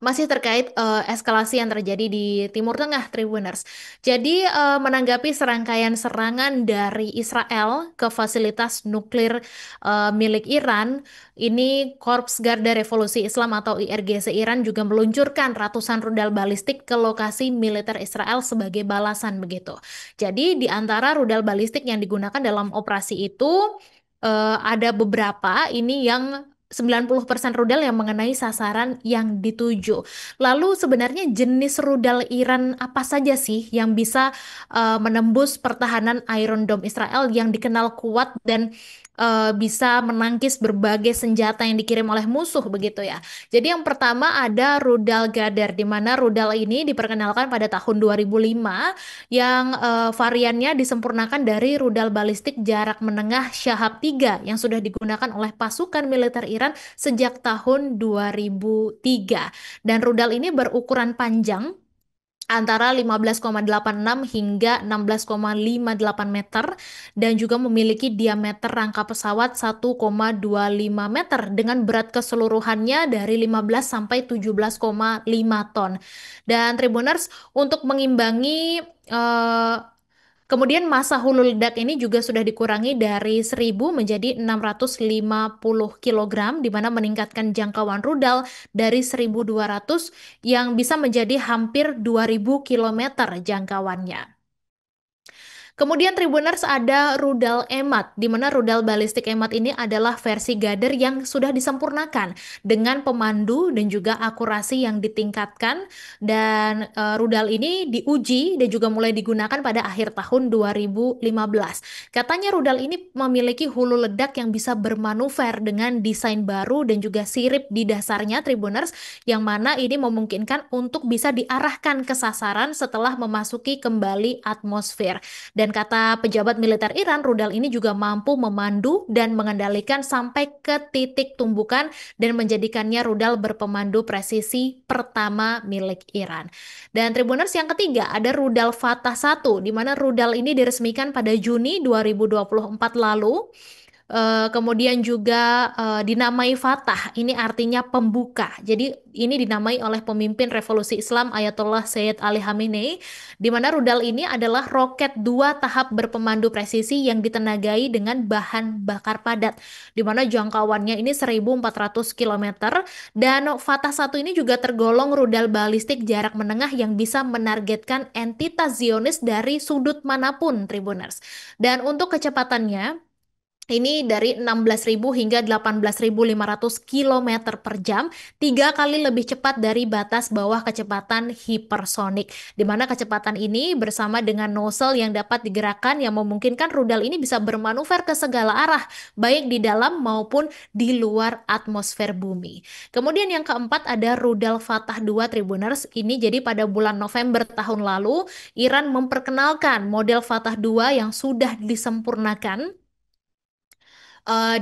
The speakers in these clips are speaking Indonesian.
Masih terkait eskalasi yang terjadi di Timur Tengah, Tribuners. Jadi, menanggapi serangkaian serangan dari Israel ke fasilitas nuklir milik Iran, ini Korps Garda Revolusi Islam atau IRGC Iran juga meluncurkan ratusan rudal balistik ke lokasi militer Israel sebagai balasan begitu. Jadi, di antara rudal balistik yang digunakan dalam operasi itu ada beberapa ini yang 90% rudal yang mengenai sasaran yang dituju. Lalu sebenarnya jenis rudal Iran apa saja sih yang bisa menembus pertahanan Iron Dome Israel yang dikenal kuat dan bisa menangkis berbagai senjata yang dikirim oleh musuh begitu ya. Jadi yang pertama ada rudal Ghadar di mana rudal ini diperkenalkan pada tahun 2005 yang variannya disempurnakan dari rudal balistik jarak menengah Shahab 3 yang sudah digunakan oleh pasukan militer Iran sejak tahun 2003. Dan rudal ini berukuran panjang antara 15,86 hingga 16,58 meter dan juga memiliki diameter rangka pesawat 1,25 meter dengan berat keseluruhannya dari 15 sampai 17,5 ton. Dan Tribuners untuk mengimbangi eh, kemudian masa hulu ledak ini juga sudah dikurangi dari 1.000 menjadi 650 kilogram, di mana meningkatkan jangkauan rudal dari 1.200 yang bisa menjadi hampir 2.000 kilometer jangkauannya. Kemudian Tribuners ada rudal Emat, di mana rudal balistik Emat ini adalah versi Ghadar yang sudah disempurnakan dengan pemandu dan juga akurasi yang ditingkatkan dan rudal ini diuji dan juga mulai digunakan pada akhir tahun 2015. Katanya rudal ini memiliki hulu ledak yang bisa bermanuver dengan desain baru dan juga sirip di dasarnya Tribuners yang mana ini memungkinkan untuk bisa diarahkan ke sasaran setelah memasuki kembali atmosfer. Dan kata pejabat militer Iran, rudal ini juga mampu memandu dan mengendalikan sampai ke titik tumbukan dan menjadikannya rudal berpemandu presisi pertama milik Iran. Dan Tribuners yang ketiga ada rudal Fatah 1, di mana rudal ini diresmikan pada Juni 2024 lalu. Kemudian juga dinamai Fatah, ini artinya pembuka. Jadi ini dinamai oleh pemimpin revolusi Islam Ayatollah Sayyid Ali Khamenei, di mana rudal ini adalah roket dua tahap berpemandu presisi yang ditenagai dengan bahan bakar padat, di mana jangkauannya ini 1.400 kilometer dan Fatah 1 ini juga tergolong rudal balistik jarak menengah yang bisa menargetkan entitas Zionis dari sudut manapun, Tribuners. Dan untuk kecepatannya, ini dari 16.000 hingga 18.500 kilometer per jam, tiga kali lebih cepat dari batas bawah kecepatan hipersonik. Di mana kecepatan ini bersama dengan nozzle yang dapat digerakkan yang memungkinkan rudal ini bisa bermanuver ke segala arah, baik di dalam maupun di luar atmosfer bumi. Kemudian yang keempat ada rudal Fatah 2 Tribuners. Ini jadi pada bulan November tahun lalu, Iran memperkenalkan model Fatah 2 yang sudah disempurnakan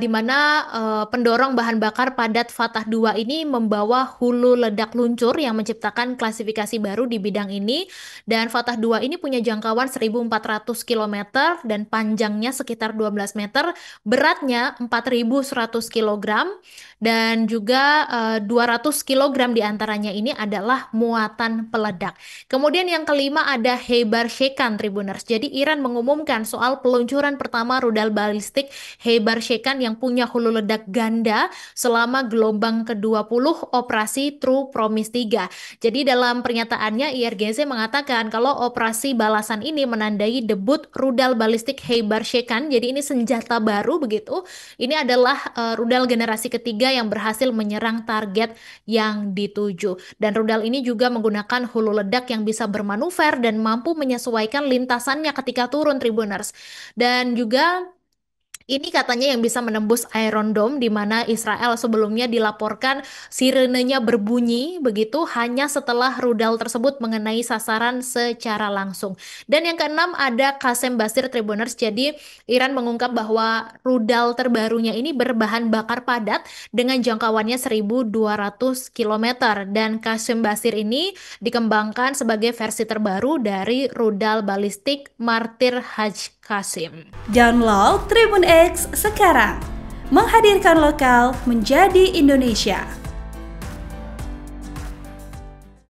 di mana pendorong bahan bakar padat Fatah 2 ini membawa hulu ledak luncur yang menciptakan klasifikasi baru di bidang ini dan Fatah 2 ini punya jangkauan 1.400 kilometer dan panjangnya sekitar 12 meter, beratnya 4.100 kilogram dan juga 200 kilogram diantaranya ini adalah muatan peledak. Kemudian yang kelima ada Hebar Shekan Tribuners. Jadi Iran mengumumkan soal peluncuran pertama rudal balistik Hebar Shekan yang punya hulu ledak ganda selama gelombang ke-20 operasi True Promise 3. Jadi dalam pernyataannya IRGC mengatakan kalau operasi balasan ini menandai debut rudal balistik Hebar Shekan. Jadi ini senjata baru begitu. Ini adalah rudal generasi ketiga yang berhasil menyerang target yang dituju. Dan rudal ini juga menggunakan hulu ledak yang bisa bermanuver dan mampu menyesuaikan lintasannya ketika turun Tribuners. Dan juga ini katanya yang bisa menembus Iron Dome di mana Israel sebelumnya dilaporkan sirenenya berbunyi begitu hanya setelah rudal tersebut mengenai sasaran secara langsung. Dan yang keenam ada Qasem Basir Tribuners. Jadi Iran mengungkap bahwa rudal terbarunya ini berbahan bakar padat dengan jangkauannya 1.200 kilometer dan Qasem Basir ini dikembangkan sebagai versi terbaru dari rudal balistik Martir Haj Qasim. Download Tribun X sekarang, menghadirkan lokal menjadi Indonesia.